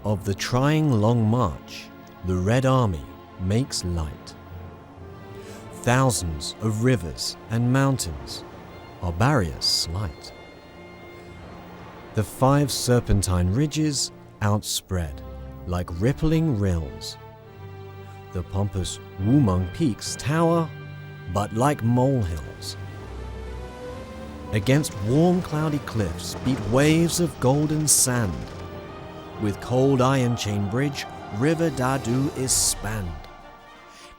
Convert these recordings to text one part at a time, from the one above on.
Of the trying long march, the Red Army makes light. Thousands of rivers and mountains are barriers slight. The 5 serpentine ridges outspread like rippling rills. The pompous Wumeng peaks tower, but like molehills. Against warm cloudy cliffs beat waves of golden sand. With cold iron chain bridge, River Dadu is spanned.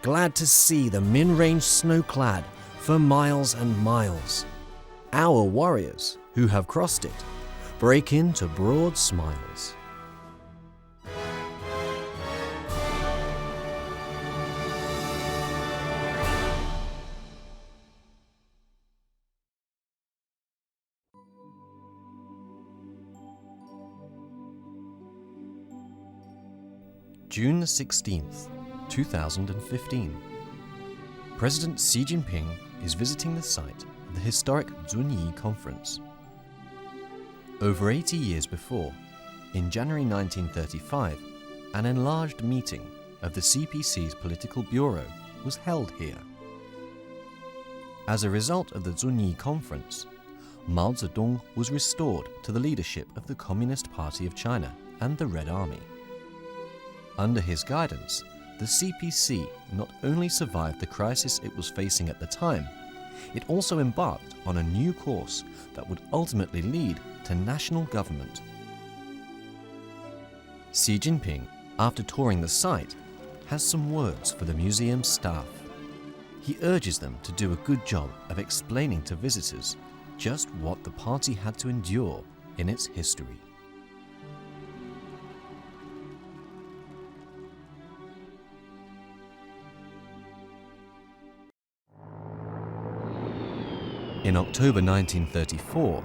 Glad to see the Min Range snow-clad for miles and miles. Our warriors, who have crossed it, break into broad smiles. June 16th, 2015. President Xi Jinping is visiting the site of the historic Zunyi Conference. Over 80 years before, in January 1935, an enlarged meeting of the CPC's political bureau was held here. As a result of the Zunyi Conference, Mao Zedong was restored to the leadership of the Communist Party of China and the Red Army. Under his guidance, the CPC not only survived the crisis it was facing at the time, it also embarked on a new course that would ultimately lead to national government. Xi Jinping, after touring the site, has some words for the museum's staff. He urges them to do a good job of explaining to visitors just what the party had to endure in its history. In October 1934,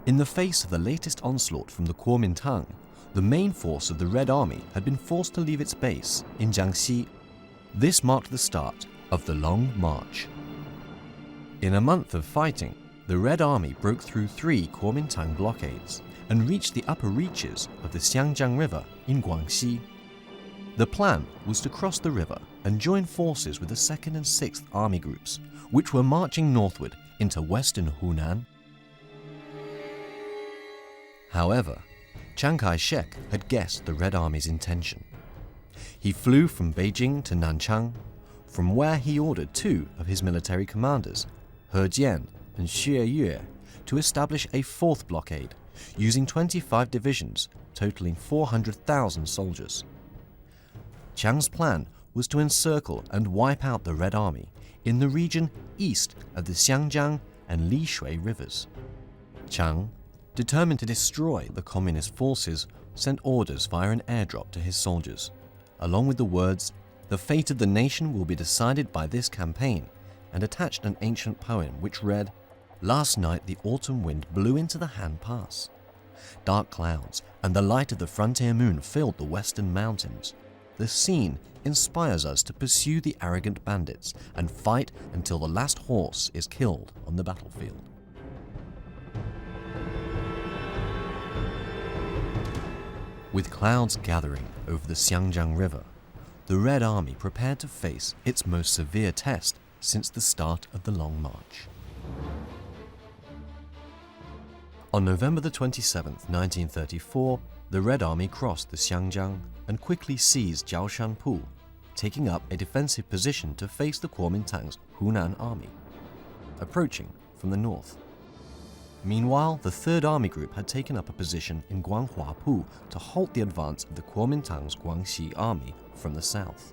in the face of the latest onslaught from the Kuomintang, the main force of the Red Army had been forced to leave its base in Jiangxi. This marked the start of the Long March. In a month of fighting, the Red Army broke through 3 Kuomintang blockades and reached the upper reaches of the Jiang River in Guangxi. The plan was to cross the river and join forces with the 2nd and 6th Army groups, which were marching northward into western Hunan. However, Chiang Kai-shek had guessed the Red Army's intention. He flew from Beijing to Nanchang, from where he ordered 2 of his military commanders, He Jian and Xue Yue, to establish a 4th blockade, using 25 divisions, totaling 400,000 soldiers. Chiang's plan was to encircle and wipe out the Red Army in the region east of the Xiangjiang and Lishui rivers. Chiang, determined to destroy the communist forces, sent orders via an airdrop to his soldiers, along with the words, "The fate of the nation will be decided by this campaign," and attached an ancient poem which read, "Last night the autumn wind blew into the Han Pass. Dark clouds and the light of the frontier moon filled the western mountains. The scene inspires us to pursue the arrogant bandits and fight until the last horse is killed on the battlefield." With clouds gathering over the Xiangjiang River, the Red Army prepared to face its most severe test since the start of the Long March. On November the 27th, 1934, the Red Army crossed the Xiangjiang and quickly seized Jiaoshanpu, taking up a defensive position to face the Kuomintang's Hunan Army, approaching from the north. Meanwhile, the 3rd Army Group had taken up a position in Guanghuapu to halt the advance of the Kuomintang's Guangxi Army from the south.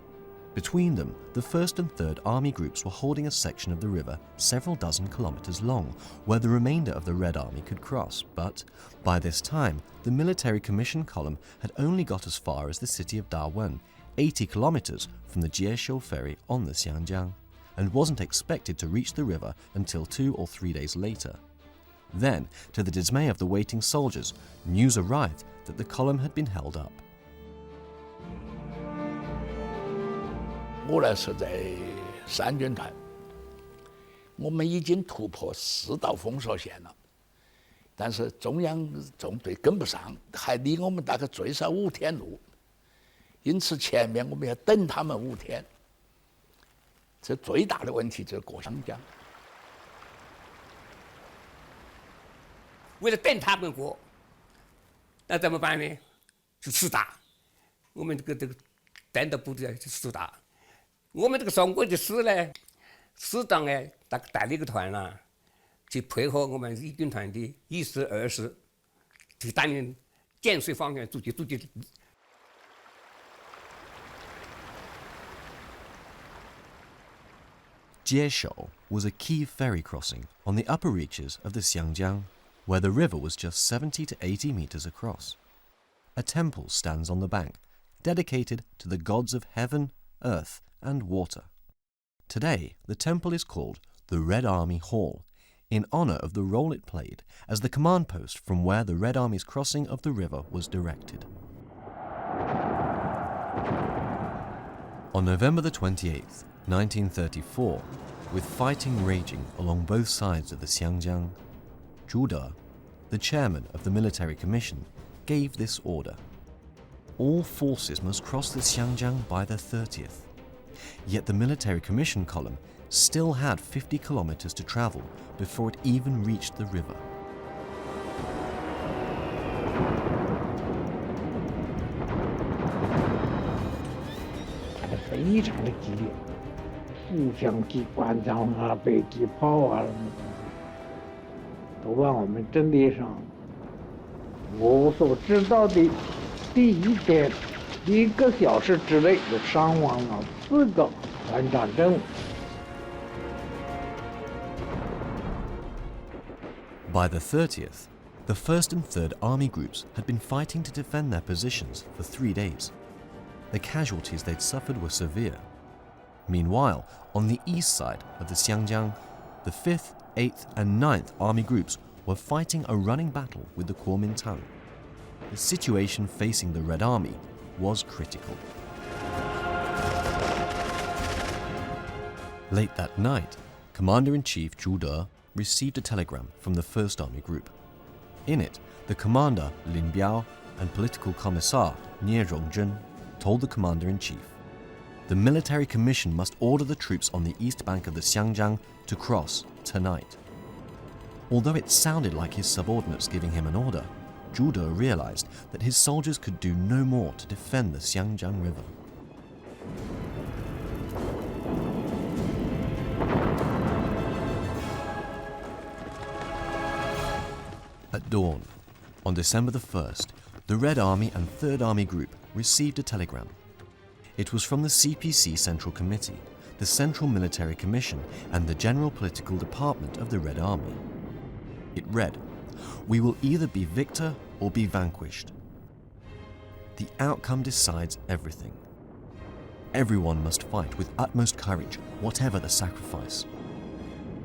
Between them, the 1st and 3rd Army Groups were holding a section of the river several dozen kilometers long, where the remainder of the Red Army could cross, but by this time, the military commission column had only got as far as the city of Dawen, 80 kilometers from the Jieshou ferry on the Xiangjiang, and wasn't expected to reach the river until 2 or 3 days later. Then, to the dismay of the waiting soldiers, news arrived that the column had been held up. 我呢是在三军团，我们已经突破4道封锁线了，但是中央纵队跟不上，还离我们大概最少5天路。因此前面我们要等他们5天。这最大的问题就是过湘江。为了等他们过，那怎么办呢？就吃打。我们这个等的部队就吃打。我们这个中国的师呢，师长呢，带了一个团啦，去配合我们一军团的1师、2师，去担任建绥方面阻击。Jieshou was a key ferry crossing on the upper reaches of the Xiangjiang, where the river was just 70 to 80 meters across. A temple stands on the bank, dedicated to the gods of heaven, earth, and water. Today, the temple is called the Red Army Hall, in honor of the role it played as the command post from where the Red Army's crossing of the river was directed. On November the 28th, 1934, with fighting raging along both sides of the Xiangjiang, Zhu De, the chairman of the military commission, gave this order. All forces must cross the Xiangjiang by the 30th. Yet the military commission column still had 50 kilometers to travel before it even reached the river. 非常的激烈，互相机关枪啊、迫击炮啊，都把我们阵地上我所知道的第一天1个小时之内就伤亡了4个团长正。By the 30th, the 1st and 3rd Army groups had been fighting to defend their positions for 3 days. The casualties they'd suffered were severe. Meanwhile, on the east side of the Xiangjiang, the 5th, 8th, and 9th Army groups were fighting a running battle with the Kuomintang. The situation facing the Red Army was critical. Late that night, Commander-in-Chief Zhu De received a telegram from the 1st Army Group. In it, the commander Lin Biao and political commissar Nie Rongzhen told the commander-in-chief, the military commission must order the troops on the east bank of the Xiangjiang to cross tonight. Although it sounded like his subordinates giving him an order, Zhu De realized that his soldiers could do no more to defend the Xiangjiang River. At dawn, on December the 1st, the Red Army and 3rd Army Group received a telegram. It was from the CPC Central Committee, the Central Military Commission, and the General Political Department of the Red Army. It read, "We will either be victor or be vanquished. The outcome decides everything. Everyone must fight with utmost courage, whatever the sacrifice.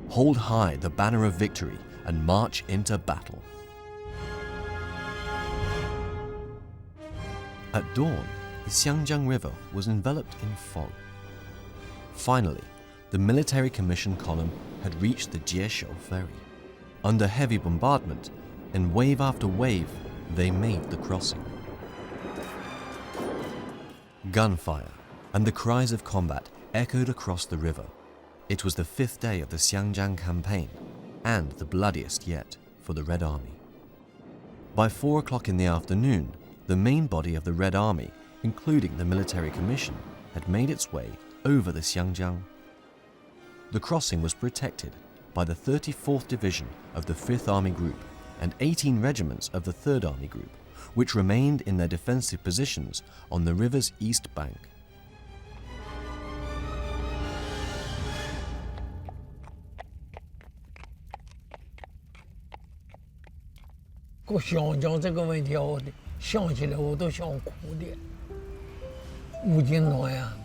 Hold high the banner of victory and march into battle." At dawn, the Xiangjiang River was enveloped in fog. Finally, the military commission column had reached the Jieshou ferry. Under heavy bombardment, and wave after wave, they made the crossing. Gunfire and the cries of combat echoed across the river. It was the 5th day of the Xiangjiang campaign, and the bloodiest yet for the Red Army. By 4 o'clock in the afternoon, the main body of the Red Army, including the military commission, had made its way over the Xiangjiang. The crossing was protected by the 34th Division of the 5th Army Group and 18 regiments of the 3rd Army Group, which remained in their defensive positions on the river's east bank. 我想讲这个问题，我想起来我都想哭的。吴京暖呀，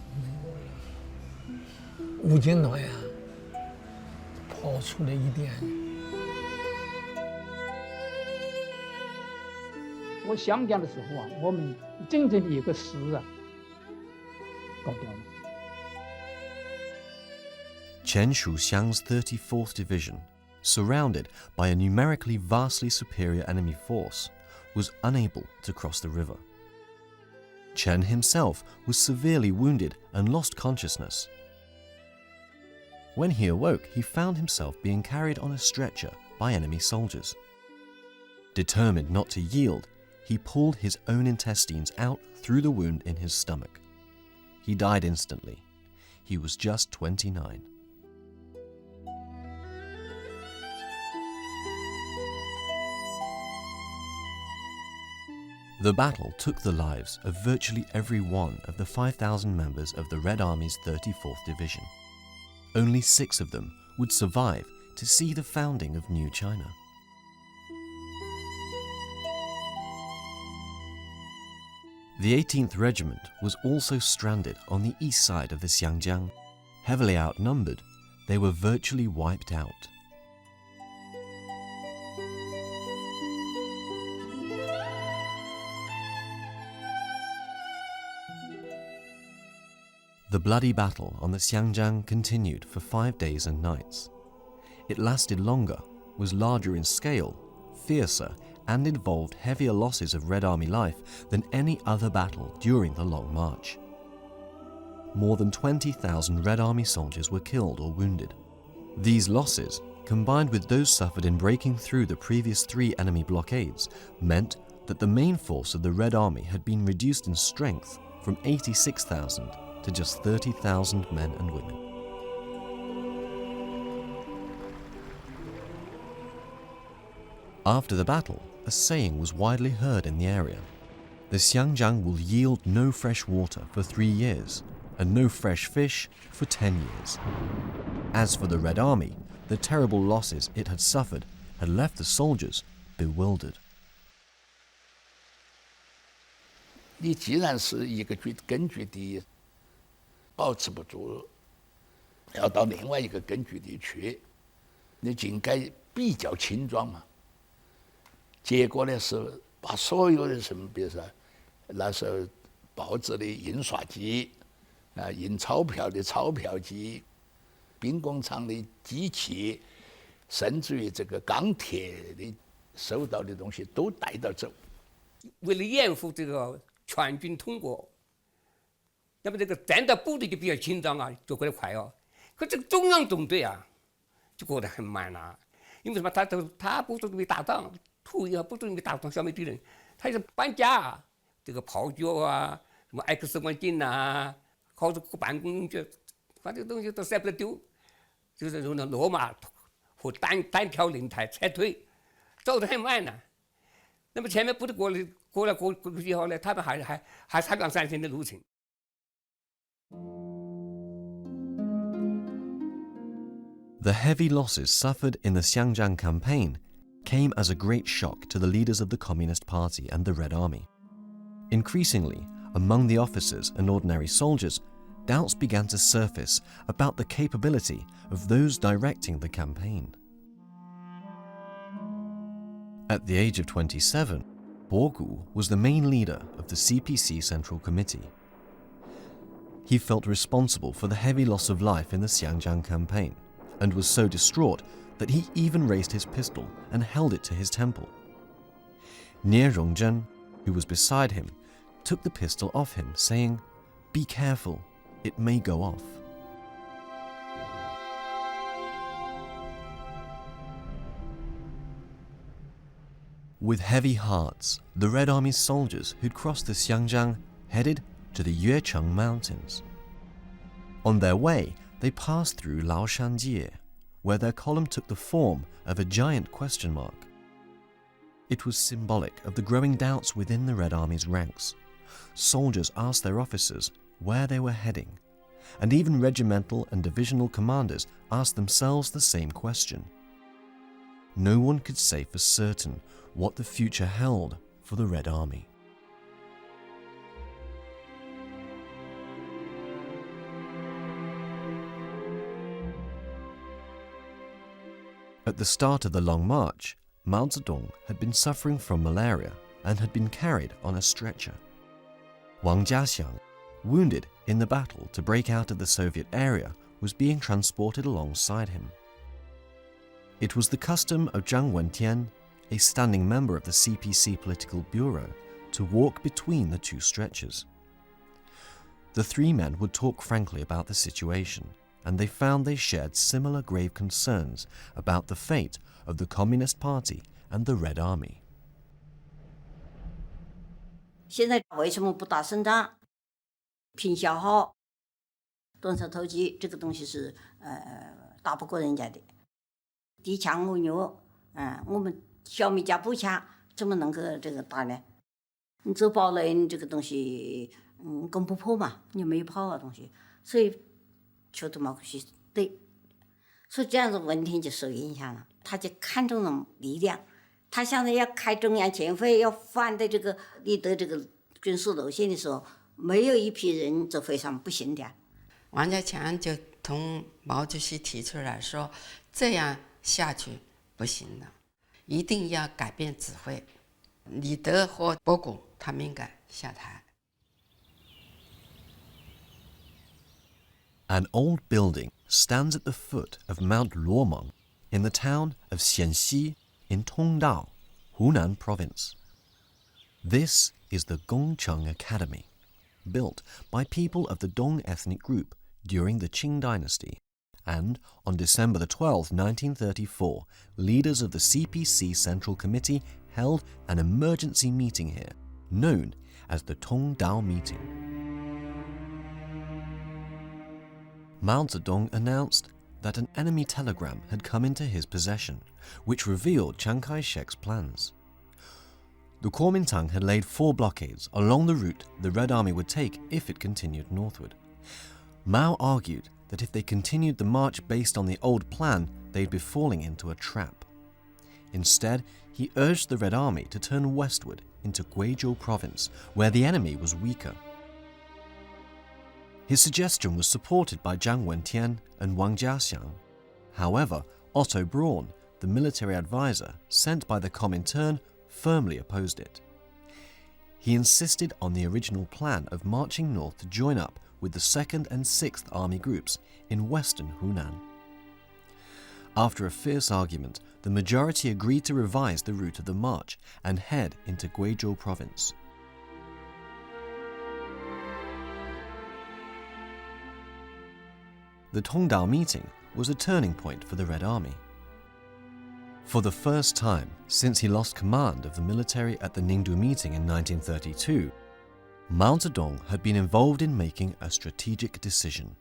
吴京暖呀，跑出了一点。我想讲的时候啊，我们真正的有个师啊，搞掉了。 Chen Shuxiang's 34th Division, surrounded by a numerically vastly superior enemy force, was unable to cross the river. Chen himself was severely wounded and lost consciousness. When he awoke, he found himself being carried on a stretcher by enemy soldiers. Determined not to yield, he pulled his own intestines out through the wound in his stomach. He died instantly. He was just 29. The battle took the lives of virtually every one of the 5,000 members of the Red Army's 34th Division. Only 6 of them would survive to see the founding of New China. The 18th Regiment was also stranded on the east side of the Xiangjiang. Heavily outnumbered, they were virtually wiped out. The bloody battle on the Xiangjiang continued for 5 days and nights. It lasted longer, was larger in scale, fiercer, and involved heavier losses of Red Army life than any other battle during the Long March. More than 20,000 Red Army soldiers were killed or wounded. These losses, combined with those suffered in breaking through the previous 3 enemy blockades, meant that the main force of the Red Army had been reduced in strength from 86,000 to just 30,000 men and women. After the battle, a saying was widely heard in the area. The Xiangjiang will yield no fresh water for 3 years, and no fresh fish for 10 years. As for the Red Army, the terrible losses it had suffered had left the soldiers bewildered. 你既然是一个根据地保持不住，要到另外一个根据地去，你就应该比较轻装嘛。结果呢是把所有的什么，比如说那时候报纸的印刷机啊，印钞票的钞票机，兵工厂的机器，甚至于这个钢铁的收到的东西都带到走。为了掩护这个全军通过，那么这个战斗部队就比较紧张啊，就过得快哦。可这个中央纵队啊，就过得很慢啦、因为什么？他不是为打仗，图也不是为打仗消灭敌人，他是搬家，这个炮脚啊，什么 X 光镜啊，好多办公用具，反正东西都舍不得丢，就是用那骡马和单条轮胎拆腿，走得很慢呐、那么前面部队过来以后呢，他们还差2、3天的路程。The heavy losses suffered in the Xiangjiang campaign came as a great shock to the leaders of the Communist Party and the Red Army. Increasingly, among the officers and ordinary soldiers, doubts began to surface about the capability of those directing the campaign. At the age of 27, Bo was the main leader of the CPC Central Committee. He felt responsible for the heavy loss of life in the Xiangjiang campaign, and was so distraught that he even raised his pistol and held it to his temple. Nie Rongzhen, who was beside him, took the pistol off him, saying, "Be careful, it may go off." With heavy hearts, the Red Army's soldiers who'd crossed the Xiangjiang headed to the Yuecheng Mountains. On their way, they passed through Laoshanjie, where their column took the form of a giant question mark. It was symbolic of the growing doubts within the Red Army's ranks. Soldiers asked their officers where they were heading, and even regimental and divisional commanders asked themselves the same question. No one could say for certain what the future held for the Red Army. At the start of the Long March, Mao Zedong had been suffering from malaria and had been carried on a stretcher. Wang Jiaxiang, wounded in the battle to break out of the Soviet area, was being transported alongside him. It was the custom of Zhang Wentian, a standing member of the CPC Political Bureau, to walk between the two stretchers. The three men would talk frankly about the situation, and they found they shared similar grave concerns about the fate of the Communist Party and the Red Army. 现在为什么不打胜仗？拼消耗，短手投机，这个东西是打不过人家的。敌强我弱，我们小米加步枪怎么能够这个打呢？你走堡垒，你这个东西攻不破嘛，你没有炮啊东西，所以球都没关系。对，所以这样子文天就受影响了，他就看中了力量。他现在要开中央前会，要反对这个立德这个军事路线的时候，没有一批人走会上不行的。王家强就同毛主席提出来说，这样下去不行的，一定要改变指挥。李德和博古他们应该下台。An old building stands at the foot of Mount Luomeng in the town of Xianxi in Tongdao, Hunan Province. This is the Gongcheng Academy, built by people of the Dong ethnic group during the Qing dynasty, and on December 12, 1934, leaders of the CPC Central Committee held an emergency meeting here, known as the Tong Bao Meeting. Mao Zedong announced that an enemy telegram had come into his possession, which revealed Chiang Kai-shek's plans. The Kuomintang had laid 4 blockades along the route the Red Army would take if it continued northward. Mao argued that if they continued the march based on the old plan, they'd be falling into a trap. Instead, he urged the Red Army to turn westward into Guizhou province, where the enemy was weaker. His suggestion was supported by Jiang Wentian and Wang Jiaxiang. However, Otto Braun, the military advisor sent by the Kuomintang, firmly opposed it. He insisted on the original plan of marching north to join up with the 2nd and 6th Army groups in western Hunan. After a fierce argument, the majority agreed to revise the route of the march and head into Guizhou province. The Tongdao meeting was a turning point for the Red Army. For the first time since he lost command of the military at the Ningdu meeting in 1932, Mao Zedong had been involved in making a strategic decision.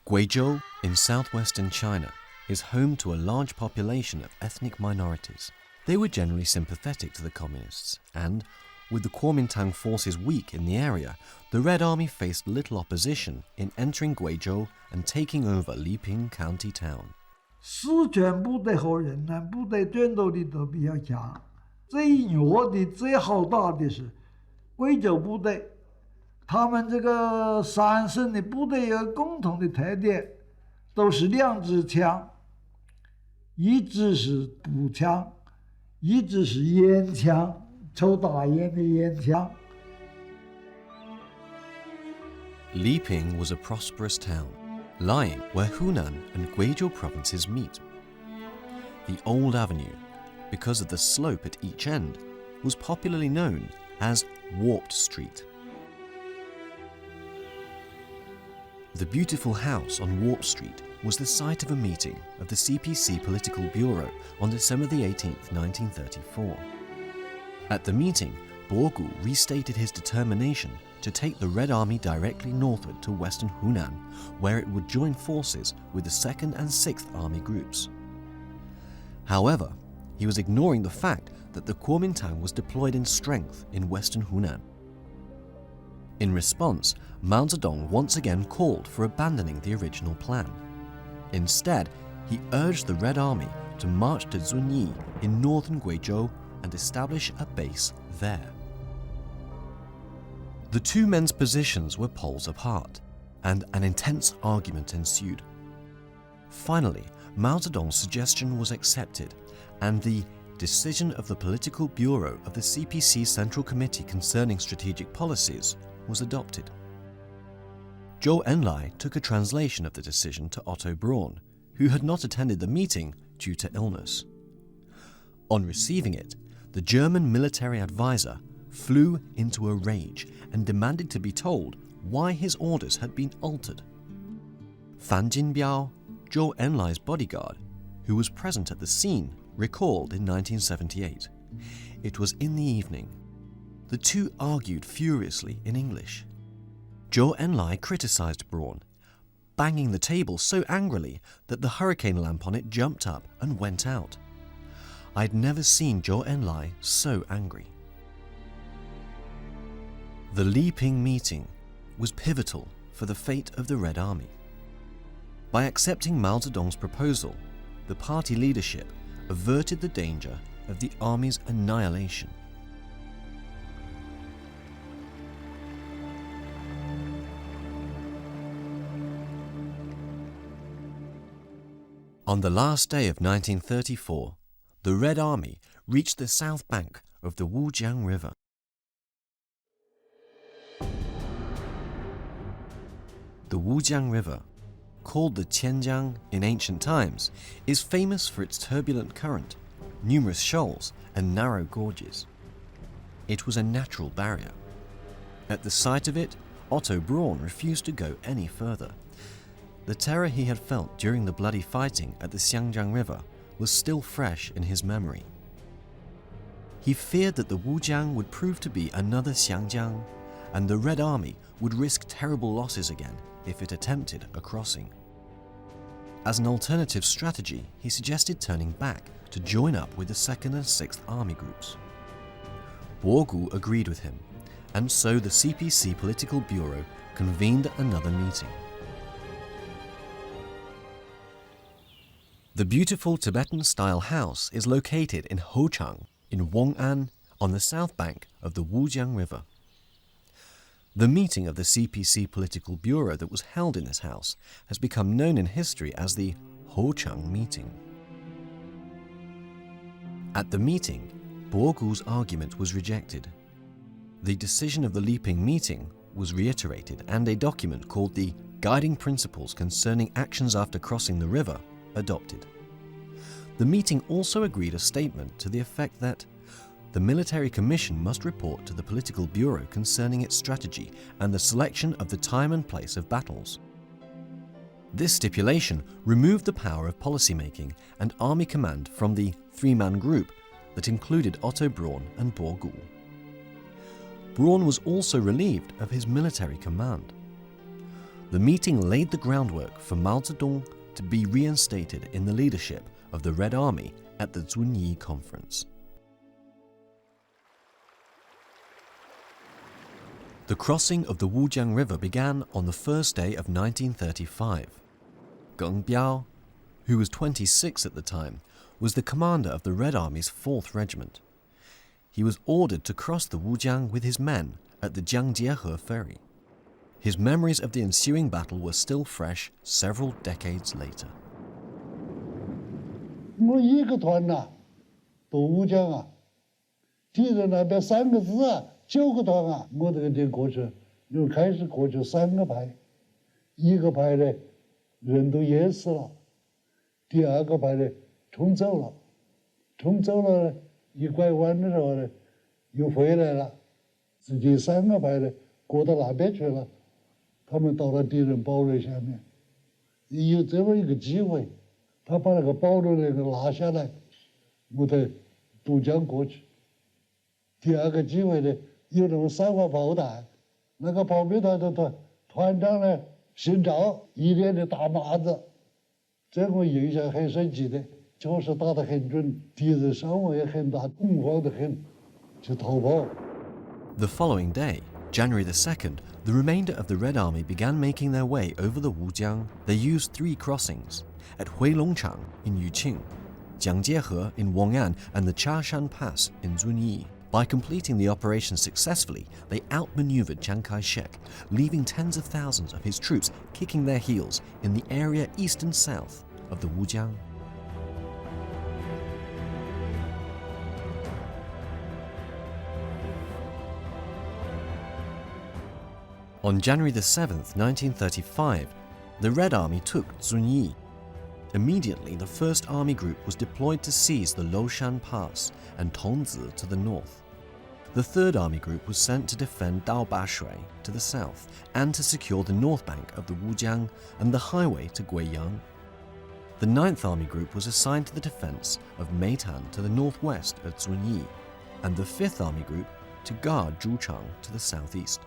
Guizhou, in southwestern China, is home to a large population of ethnic minorities. They were generally sympathetic to the communists, and, with the Kuomintang forces weak in the area, the Red Army faced little opposition in entering Guizhou and taking over Liping County town. 四川部队和云南部队战斗力都比较强，最弱的、最好打的是贵州部队。他们这个3省的部队有共同的特点，都是2支枪，一支是步枪，一支是烟枪，抽大烟的烟枪。Liping was a prosperous town, lying where Hunan and Guizhou provinces meet. The old avenue, because of the slope at each end, was popularly known as Warped Street. The beautiful house on Warp Street was the site of a meeting of the CPC Political Bureau on December 18, 1934. At the meeting, Borgu restated his determination to take the Red Army directly northward to western Hunan, where it would join forces with the 2nd and 6th Army groups. However, he was ignoring the fact that the Kuomintang was deployed in strength in western Hunan. In response, Mao Zedong once again called for abandoning the original plan. Instead, he urged the Red Army to march to Zunyi in northern Guizhou and establish a base there. The two men's positions were poles apart, and an intense argument ensued. Finally, Mao Zedong's suggestion was accepted, and the decision of the Political Bureau of the CPC Central Committee concerning strategic policies was adopted. Zhou Enlai took a translation of the decision to Otto Braun, who had not attended the meeting due to illness. On receiving it, the German military advisor flew into a rage and demanded to be told why his orders had been altered. Fan Jinbiao, Zhou Enlai's bodyguard, who was present at the scene, recalled in 1978. It was in the evening. The two argued furiously in English. Zhou Enlai criticized Braun, banging the table so angrily that the hurricane lamp on it jumped up and went out. I'd never seen Zhou Enlai so angry. The Li-Ping meeting was pivotal for the fate of the Red Army. By accepting Mao Zedong's proposal, the party leadership averted the danger of the army's annihilation. On the last day of 1934, the Red Army reached the south bank of the Jiang River. The Jiang River, called the Qianjiang in ancient times, is famous for its turbulent current, numerous shoals and narrow gorges. It was a natural barrier. At the sight of it, Otto Braun refused to go any further. The terror he had felt during the bloody fighting at the Xiangjiang River was still fresh in his memory. He feared that the Wujiang would prove to be another Xiangjiang, and the Red Army would risk terrible losses again if it attempted a crossing. As an alternative strategy, he suggested turning back to join up with the 2nd and 6th Army groups. Bogu agreed with him, and so the CPC Political Bureau convened another meeting. The beautiful Tibetan-style house is located in Hochang in Wong'an on the south bank of the Wujiang River. The meeting of the CPC Political Bureau that was held in this house has become known in history as the Hochang Meeting. At the meeting, Bogu's argument was rejected. The decision of the Li-Ping meeting was reiterated, and a document called the Guiding Principles Concerning Actions After Crossing the River adopted. The meeting also agreed a statement to the effect that the military commission must report to the political bureau concerning its strategy and the selection of the time and place of battles. This stipulation removed the power of policymaking and army command from the three-man group that included Otto Braun and Bogu. Braun was also relieved of his military command. The meeting laid the groundwork for Mao Zedong to be reinstated in the leadership of the Red Army at the Zunyi Conference. The crossing of the Wujiang River began on the first day of 1935. Gong Er, who was 26 at the time, was the commander of the Red Army's 4th Regiment. He was ordered to cross the Wujiang with his men at the Jianghe ferry. His memories of the ensuing battle were still fresh several decades later. 我一个团呐，到乌江啊，敌人那边3个师啊，9个团啊，我这个就过去，又开始过去3个排，一个排呢人都淹死了，第2个排呢冲走了，冲走了呢，一拐弯的时候呢，又回来了，自己3个排呢过到那边去了，他们到了敌人堡垒下面，有这么一个机会。 他把那个堡垒那个拿下来，我才渡江过去。第2个机会呢，有那种3发炮弹，那个炮兵团的团长呢姓赵，一脸的大麻子，这我印象很深记的，就是打得很准，敌人伤亡也很大，恐慌得很，就逃跑。 The following day, January the 2nd, the remainder of the Red Army began making their way over the Wujiang. They used 3 crossings. At Huilongchang in Yuqing, Jianghe in Wong'an, and the Chashan Pass in Zunyi. By completing the operation successfully, they outmaneuvered Chiang Kai-shek, leaving tens of thousands of his troops kicking their heels in the area east and south of the Wujiang. On January 7th, 1935, the Red Army took Zunyi. Immediately, the 1st Army Group was deployed to seize the Loushan Pass and Tongzi to the north. The 3rd Army Group was sent to defend Daobashui to the south and to secure the north bank of the Wujiang and the highway to Guiyang. The 9th Army Group was assigned to the defense of Meitan to the northwest of Zunyi, and the 5th Army Group to guard Zhuchang to the southeast.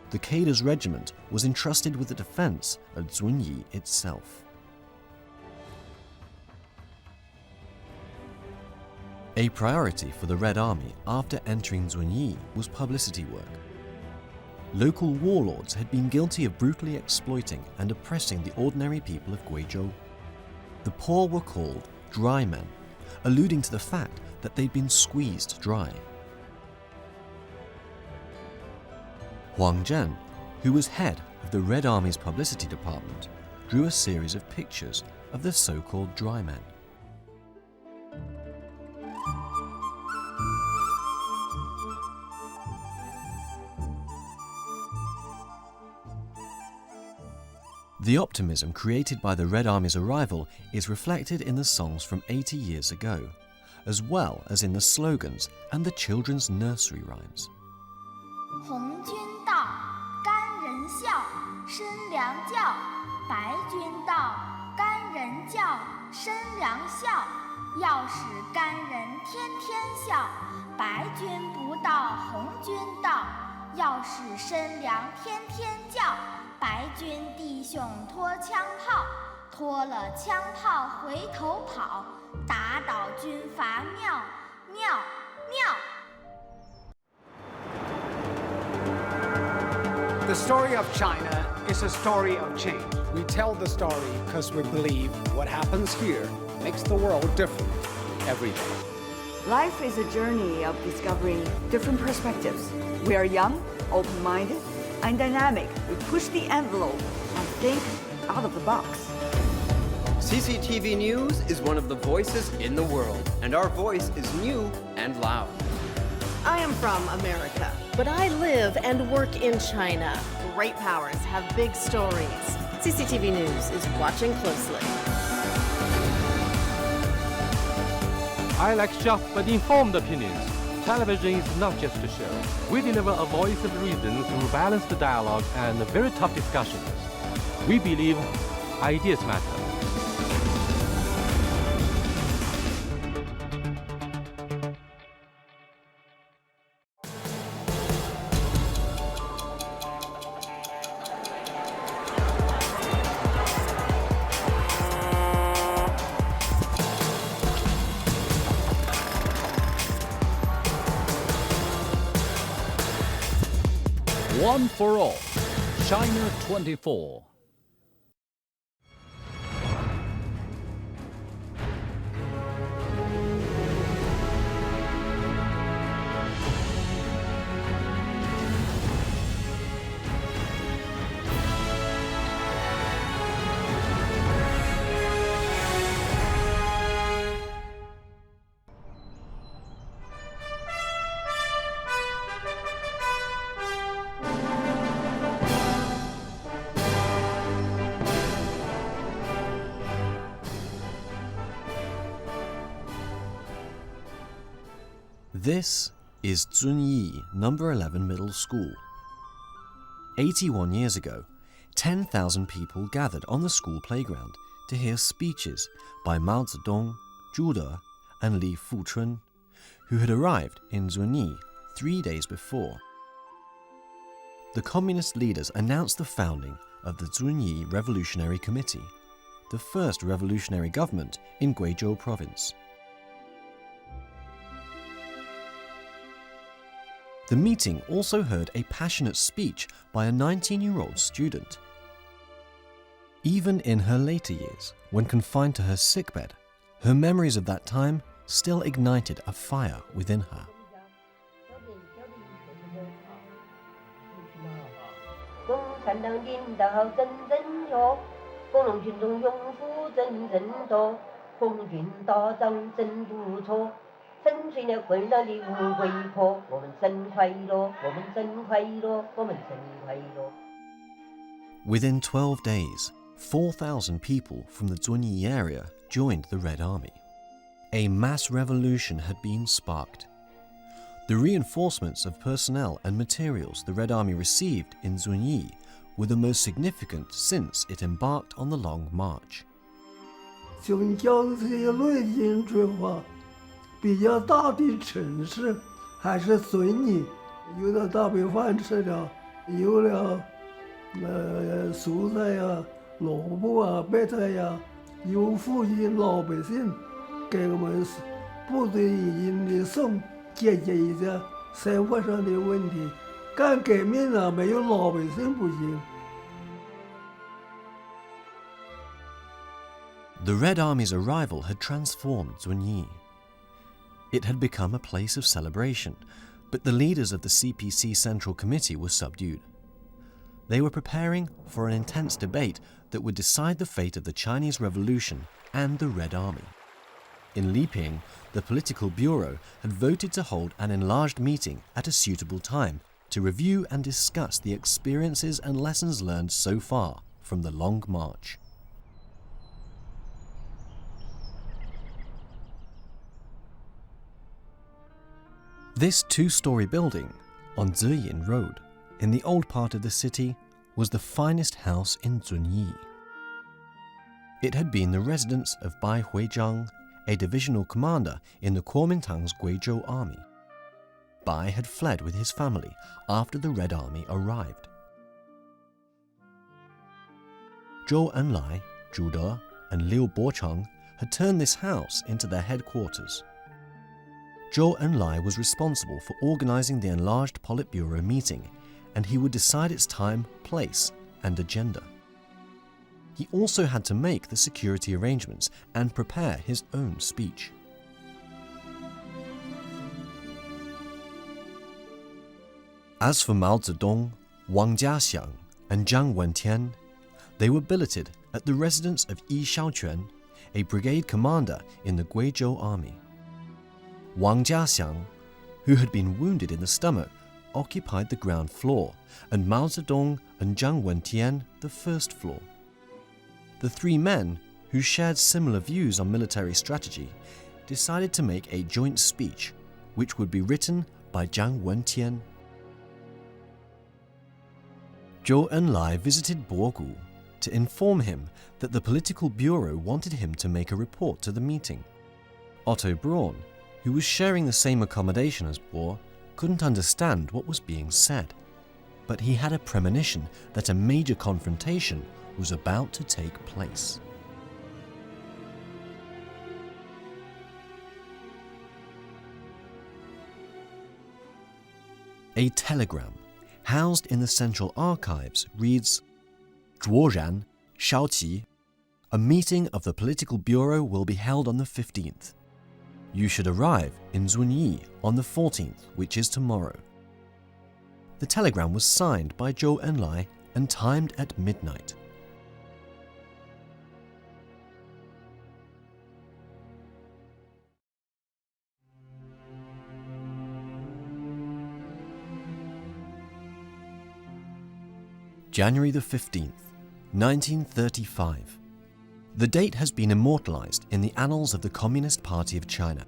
The Cadres Regiment was entrusted with the defense of Zunyi itself. A priority for the Red Army after entering Zunyi was publicity work. Local warlords had been guilty of brutally exploiting and oppressing the ordinary people of Guizhou. The poor were called dry men, alluding to the fact that they'd been squeezed dry. Huang Zhen, who was head of the Red Army's publicity department, drew a series of pictures of the so-called dry men. The optimism created by the Red Army's arrival is reflected in the songs from 80 years ago, as well as in the slogans and the children's nursery rhymes. 红军到，甘人笑，申粮教；白军到，甘人教，申粮笑。要使甘人天天笑，白军不到，红军到；要使申粮天天叫。 白军弟兄拖枪炮，拖了枪炮回头跑，打倒军阀妙妙妙。 The story of China is a story of change. We tell the story because we believe what happens here makes the world different every day. Life is a journey of discovering different perspectives. We are young, open-minded, and dynamic. We push the envelope and think out of the box. CCTV News is one of the voices in the world, and our voice is new and loud. I am from America, but I live and work in China. Great powers have big stories. CCTV News is watching closely. I like sharp but informed opinions. Television is not just a show. We deliver a voice of reason through balanced dialogue and very tough discussions. We believe ideas matter. One for all, China 24. This is Zunyi number 11 Middle School. 81 years ago, 10,000 people gathered on the school playground to hear speeches by Mao Zedong, Zhu De, and Li Fuchun, who had arrived in Zunyi 3 days before. The communist leaders announced the founding of the Zunyi Revolutionary Committee, the first revolutionary government in Guizhou province. The meeting also heard a passionate speech by a 19-year-old student. Even in her later years, when confined to her sickbed, her memories of that time still ignited a fire within her. 共产党领导真正哟，工农群众拥护真正多，红军打仗真不错。 粉碎了混乱的无鬼婆，我们真快乐，我们真快乐，我们真快乐。Within 12 days, 4,000 people from the Zunyi area joined the Red Army. A mass revolution had been sparked. The reinforcements of personnel and materials the Red Army received in Zunyi were the most significant since it embarked on the Long March. 宗教的这些类型转化，比较大的城市还是遵义，有了大米饭吃了，有了蔬菜呀、萝卜啊、白菜呀，有附近老百姓给我们部队已经的送解决一些生活上的问题。干革命啊，没有老百姓不行。 The Red Army's arrival had transformed Zunyi. It had become a place of celebration, but the leaders of the CPC Central Committee were subdued. They were preparing for an intense debate that would decide the fate of the Chinese Revolution and the Red Army. In Liping, the political bureau had voted to hold an enlarged meeting at a suitable time to review and discuss the experiences and lessons learned so far from the Long March. This two-story building on Ziyin Road, in the old part of the city, was the finest house in Zunyi. It had been the residence of Byway Jung, a divisional commander in the Kuomintang's Guizhou army. Bai had fled with his family after the Red Army arrived. Zhou Enlai, Zhu De, and Liu Bocheng had turned this house into their headquarters. Zhou Enlai was responsible for organizing the enlarged Politburo meeting, and he would decide its time, place, and agenda. He also had to make the security arrangements and prepare his own speech. As for Mao Zedong, Wang Jiaxiang, and Zhang Wentian, they were billeted at the residence of Yi Xiaoquan, a brigade commander in the Guizhou army. Wang Jiaxiang, who had been wounded in the stomach, occupied the ground floor, and Mao Zedong and Zhang Wentian the first floor. The three men, who shared similar views on military strategy, decided to make a joint speech, which would be written by Zhang Wentian. Zhou Enlai visited Bogu to inform him that the political bureau wanted him to make a report to the meeting. Otto Braun, who was sharing the same accommodation as Bo, couldn't understand what was being said, but he had a premonition that a major confrontation was about to take place. A telegram housed in the Central Archives reads, 卓然, Shaoqi, a meeting of the Political Bureau will be held on the 15th. You should arrive in Zunyi on the 14th, which is tomorrow. The telegram was signed by Zhou Enlai and timed at midnight. January the 15th, 1935. The date has been immortalized in the annals of the Communist Party of China.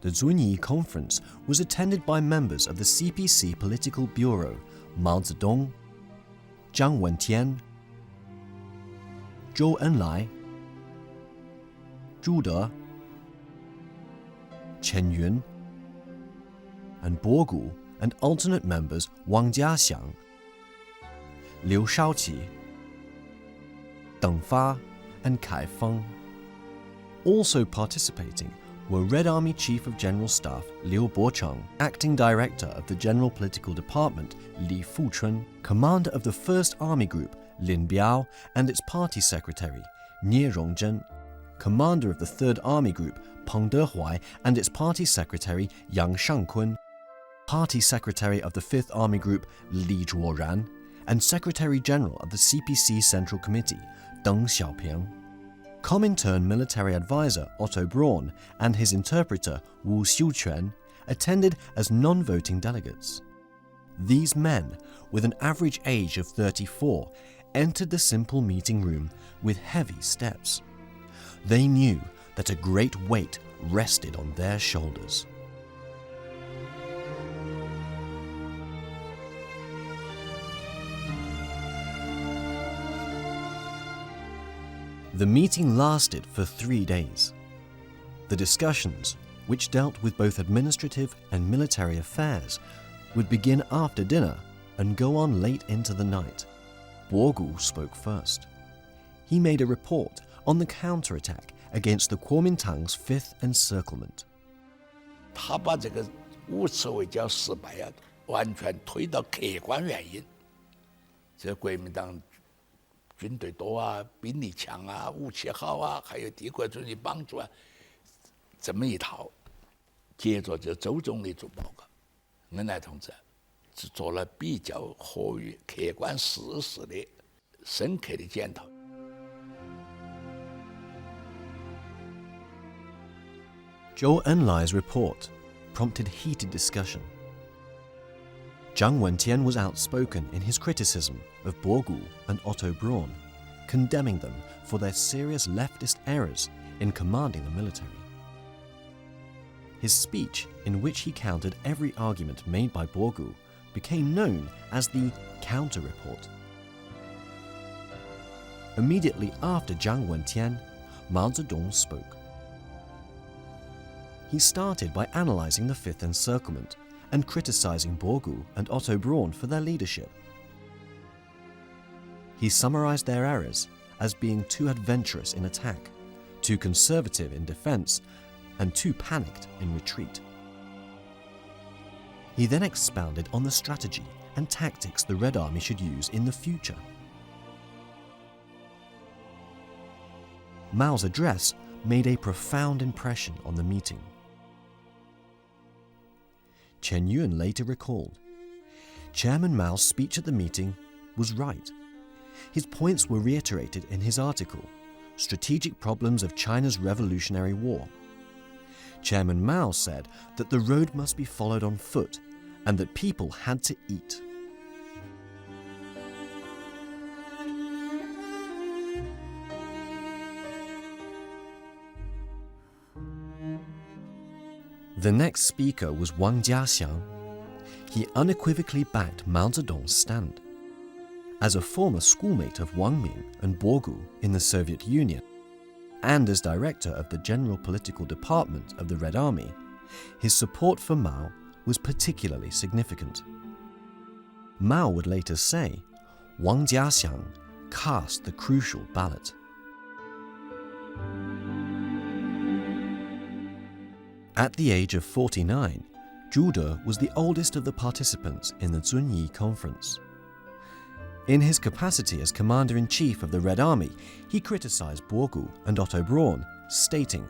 The Zunyi Conference was attended by members of the CPC Political Bureau, Mao Zedong, Zhang Wentian, Zhou Enlai, Zhu De, Chen Yun, and Bogu, and alternate members Wang Jiaxiang, Liu Shaoqi, Deng Fa, and Kai Feng. Also participating were Red Army Chief of General Staff Liu Bocheng, Acting Director of the General Political Department Li Fuchun, Commander of the 1st Army Group Lin Biao and its Party Secretary Nie Rongzhen, Commander of the 3rd Army Group Peng Dehuai and its Party Secretary Yang Shangkun, Party Secretary of the 5th Army Group Li Zhuoran, and Secretary General of the CPC Central Committee Deng Xiaoping. Kuomintang military advisor Otto Braun and his interpreter Wu Xiuquan attended as non-voting delegates. These men, with an average age of 34, entered the simple meeting room with heavy steps. They knew that a great weight rested on their shoulders. The meeting lasted for 3 days. The discussions, which dealt with both administrative and military affairs, would begin after dinner and go on late into the night. Bogu spoke first. He made a report on the counterattack against the Kuomintang's 5th encirclement. 他把这个五次围剿失败啊，完全推到客观原因。这国民党军队多啊，兵力强啊，武器好啊，还有帝国主义帮助啊，这么一套。接着就周总理做报告，恩来同志是做了比较合于客观事实的深刻的检讨。Zhou Enlai's report prompted heated discussion. Jiang Wentian was outspoken in his criticism of Bogu and Otto Braun, condemning them for their serious leftist errors in commanding the military. His speech, in which he countered every argument made by Bogu, became known as the Counter Report. Immediately after Jiang Wentian, Mao Zedong spoke. He started by analyzing the 5th encirclement and criticizing Bogu and Otto Braun for their leadership. He summarized their errors as being too adventurous in attack, too conservative in defense, and too panicked in retreat. He then expounded on the strategy and tactics the Red Army should use in the future. Mao's address made a profound impression on the meeting. Chen Yun later recalled, Chairman Mao's speech at the meeting was right. His points were reiterated in his article, Strategic Problems of China's Revolutionary War. Chairman Mao said that the road must be followed on foot and that people had to eat. The next speaker was Wang Jiaxiang. He unequivocally backed Mao Zedong's stand. As a former schoolmate of Wang Ming and Bogu in the Soviet Union, and as director of the General Political Department of the Red Army, his support for Mao was particularly significant. Mao would later say, Wang Jiaxiang cast the crucial ballot. At the age of 49, Zhu De was the oldest of the participants in the Zunyi Conference. In his capacity as Commander-in-Chief of the Red Army, he criticized Bogu and Otto Braun, stating,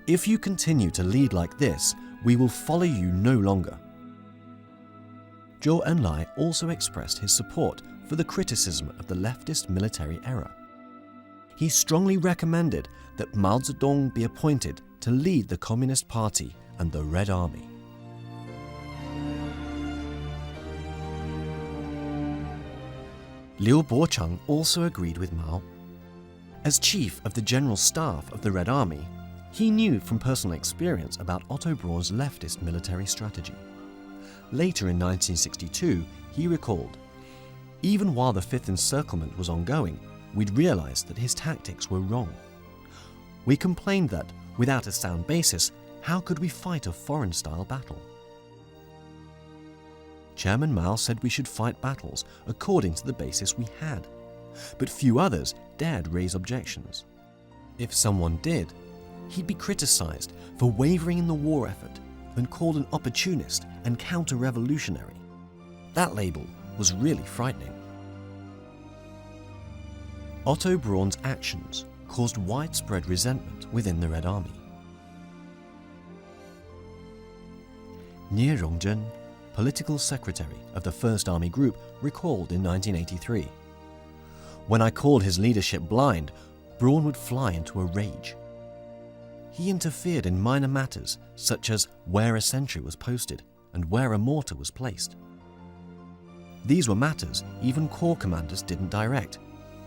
"If you continue to lead like this, we will follow you no longer." Zhou Enlai also expressed his support for the criticism of the leftist military error. He strongly recommended that Mao Zedong be appointed to lead the Communist Party and the Red Army. Liu Bocheng also agreed with Mao. As chief of the General Staff of the Red Army, he knew from personal experience about Otto Braun's leftist military strategy. Later in 1962, he recalled, "Even while the 5th encirclement was ongoing, we'd realized that his tactics were wrong. We complained that, without a sound basis, how could we fight a foreign-style battle?" Chairman Mao said we should fight battles according to the basis we had, but few others dared raise objections. If someone did, he'd be criticized for wavering in the war effort and called an opportunist and counter-revolutionary. That label was really frightening. Otto Braun's actions caused widespread resentment within the Red Army. Nie Rongzhen, political secretary of the 1st Army Group, recalled in 1983, "When I called his leadership blind, Braun would fly into a rage. He interfered in minor matters such as where a sentry was posted and where a mortar was placed. These were matters even corps commanders didn't direct,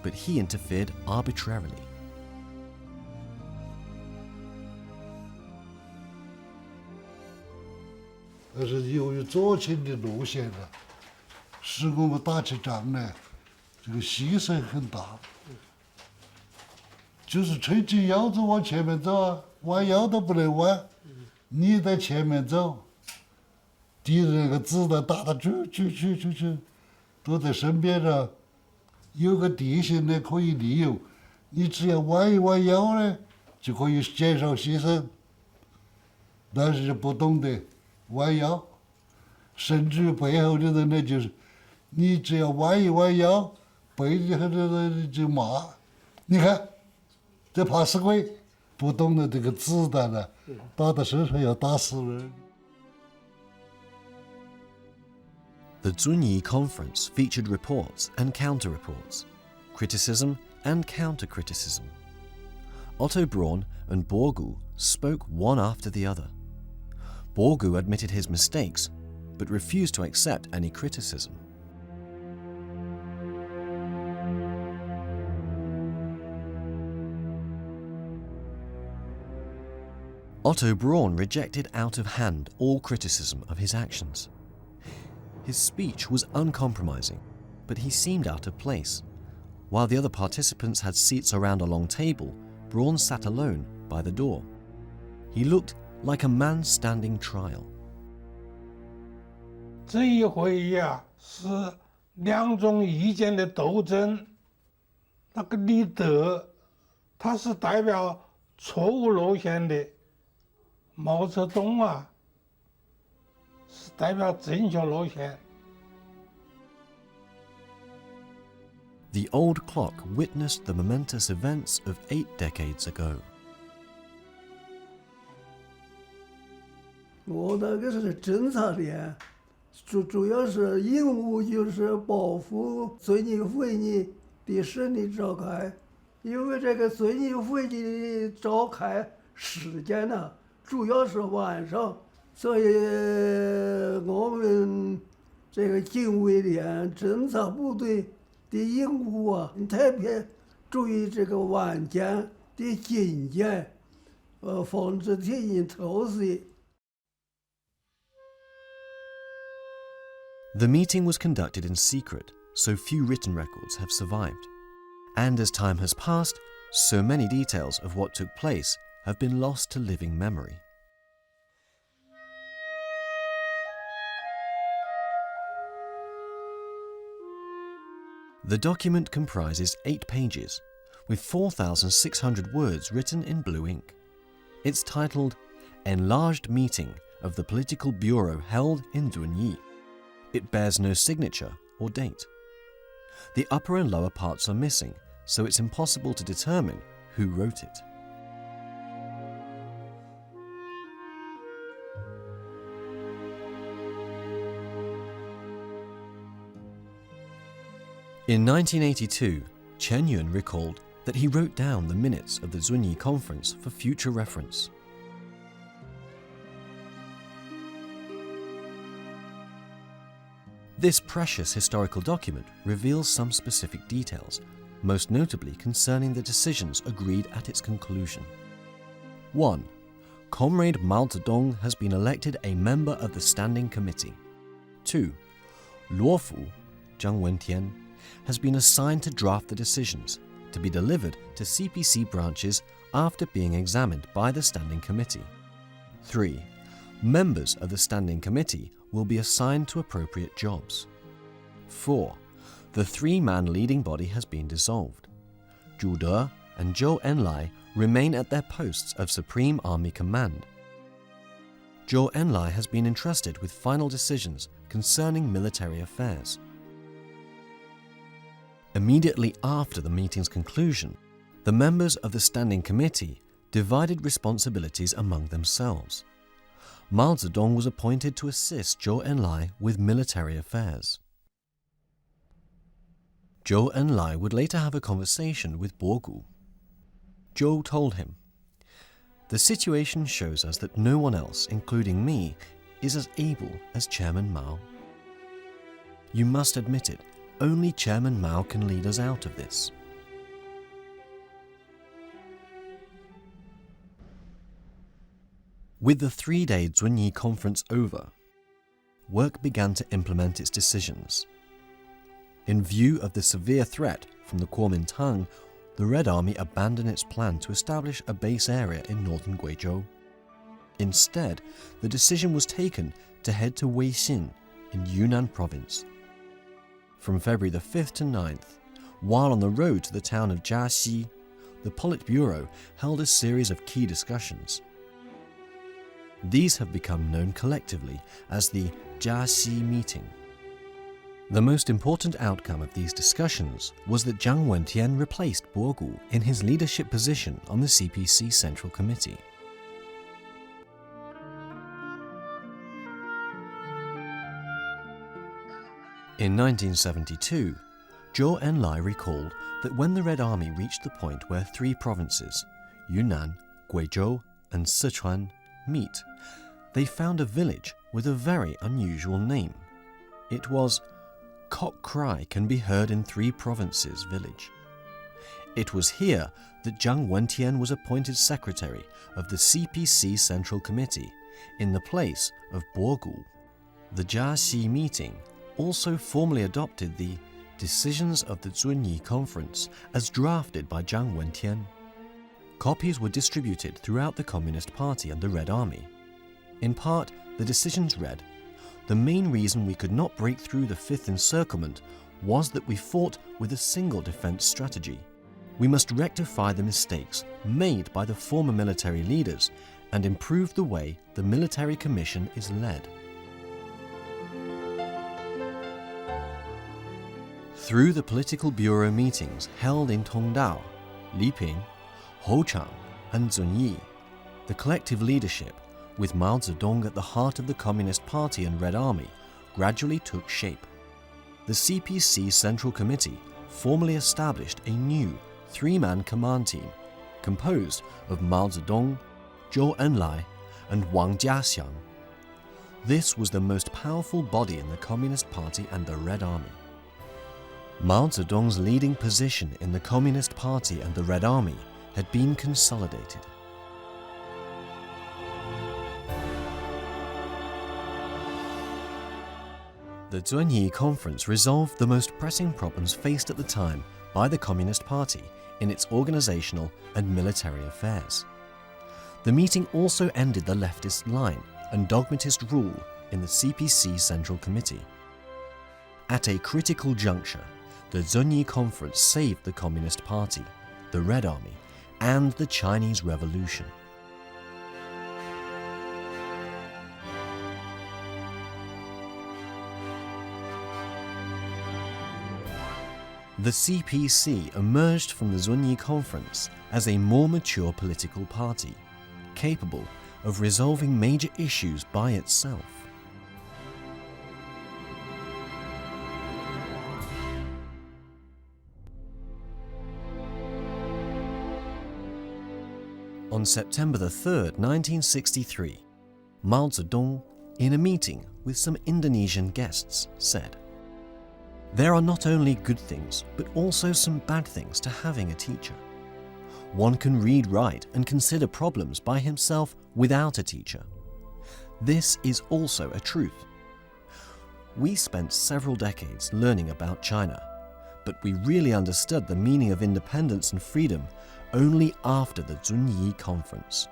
but he interfered arbitrarily.但是由于左倾的路线呢，使我们打起仗来，这个牺牲很大。就是撑起腰子往前面走啊，弯腰都不能弯，你在前面走，敌人那个子弹打得去，都在身边了，有个地形呢可以利用，你只要弯一弯腰呢，就可以减少牺牲。但是不懂得弯腰，甚至背后的人呢，就是你只要弯一弯腰，背后的人就骂，你看。这怕死鬼，不懂得这个子弹呢，打到身上要打死人。The Zunyi Conference featured reports and counter-reports, criticism and counter-criticism. Otto Braun and Borgu spoke one after the other. Borgu admitted his mistakes, but refused to accept any criticism. Otto Braun rejected out of hand all criticism of his actions. His speech was uncompromising, but he seemed out of place. While the other participants had seats around a long table, Braun sat alone by the door. He looked like a man standing trial. 这一会议啊，是两种意见的斗争。那个李德，他是代表错误路线的。毛泽东啊，是代表正确路线。The old clock witnessed the momentous events of 8 decades ago. 我那个是侦察的，主要是任务就是保护遵义会议的顺利召开，因为这个遵义会议召开时间呢。主要是晚上，所以我们这个警卫连侦察部队的任务啊，特别注意这个晚间的警戒，防止敌人偷袭。The meeting was conducted in secret, so few written records have survived. And as time has passed, so many details of what took place have been lost to living memory. The document comprises 8 pages, with 4,600 words written in blue ink. It's titled Enlarged Meeting of the Political Bureau held in Zunyi. It bears no signature or date. The upper and lower parts are missing, so it's impossible to determine who wrote it. In 1982, Chen Yun recalled that he wrote down the minutes of the Zunyi Conference for future reference. This precious historical document reveals some specific details, most notably concerning the decisions agreed at its conclusion. 1. Comrade Mao Zedong has been elected a member of the Standing Committee. 2. Luo Fu, Zhang Wentian, has been assigned to draft the decisions, to be delivered to CPC branches after being examined by the Standing Committee. 3. Members of the Standing Committee will be assigned to appropriate jobs. 4. The 3-man leading body has been dissolved. Zhu De and Zhou Enlai remain at their posts of Supreme Army Command. Zhou Enlai has been entrusted with final decisions concerning military affairs. Immediately after the meeting's conclusion, the members of the Standing Committee divided responsibilities among themselves. Mao Zedong was appointed to assist Zhou Enlai with military affairs. Zhou Enlai would later have a conversation with Borgu. Zhou told him, "The situation shows us that no one else, including me, is as able as Chairman Mao." You must admit it, only Chairman Mao can lead us out of this. With the three-day Zunyi conference over, work began to implement its decisions. In view of the severe threat from the Kuomintang, the Red Army abandoned its plan to establish a base area in northern Guizhou. Instead, the decision was taken to head to Weixin in Yunnan province. From February the 5th to 9th, while on the road to the town of Jiaxi, the Politburo held a series of key discussions. These have become known collectively as the Jiaxi Meeting. The most important outcome of these discussions was that Jiang Wentian replaced Bogu in his leadership position on the CPC Central Committee. In 1972, Zhou Enlai recalled that when the Red Army reached the point where three provinces, Yunnan, Guizhou, and Sichuan, meet, they found a village with a very unusual name. It was Cock Cry Can Be Heard in Three Provinces village. It was here that Jiang Wentian was appointed secretary of the CPC Central Committee in the place of Bogu. The Jiaxi Meeting also formally adopted the Decisions of the Zunyi Conference as drafted by Jiang Wentian. Copies were distributed throughout the Communist Party and the Red Army. In part, the decisions read, "The main reason we could not break through the Fifth Encirclement was that we fought with a single defense strategy. We must rectify the mistakes made by the former military leaders and improve the way the military commission is led." Through the political bureau meetings held in Tongdao, Liping, Hochang, and Zunyi, the collective leadership, with Mao Zedong at the heart of the Communist Party and Red Army, gradually took shape. The CPC Central Committee formally established a new three-man command team composed of Mao Zedong, Zhou Enlai, and Wang Jiaxiang. This was the most powerful body in the Communist Party and the Red Army. Mao Zedong's leading position in the Communist Party and the Red Army had been consolidated. The Zunyi Conference resolved the most pressing problems faced at the time by the Communist Party in its organizational and military affairs. The meeting also ended the leftist line and dogmatist rule in the CPC Central Committee. At a critical juncture, the Zunyi Conference saved the Communist Party, the Red Army, and the Chinese Revolution. The CPC emerged from the Zunyi Conference as a more mature political party, capable of resolving major issues by itself. On September 3rd, 1963, Mao Zedong, in a meeting with some Indonesian guests, said, "There are not only good things, but also some bad things to having a teacher. One can read, write, and consider problems by himself without a teacher. This is also a truth. We spent several decades learning about China, but we really understood the meaning of independence and freedom only after the Zunyi Conference."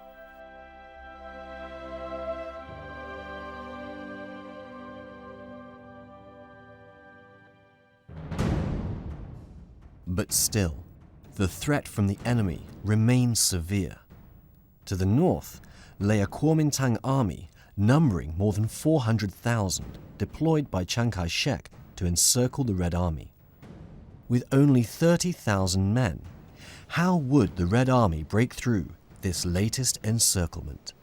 But still, the threat from the enemy remained severe. To the north lay a Kuomintang army numbering more than 400,000 deployed by Chiang Kai-shek to encircle the Red Army. With only 30,000 men, how would the Red Army break through this latest encirclement?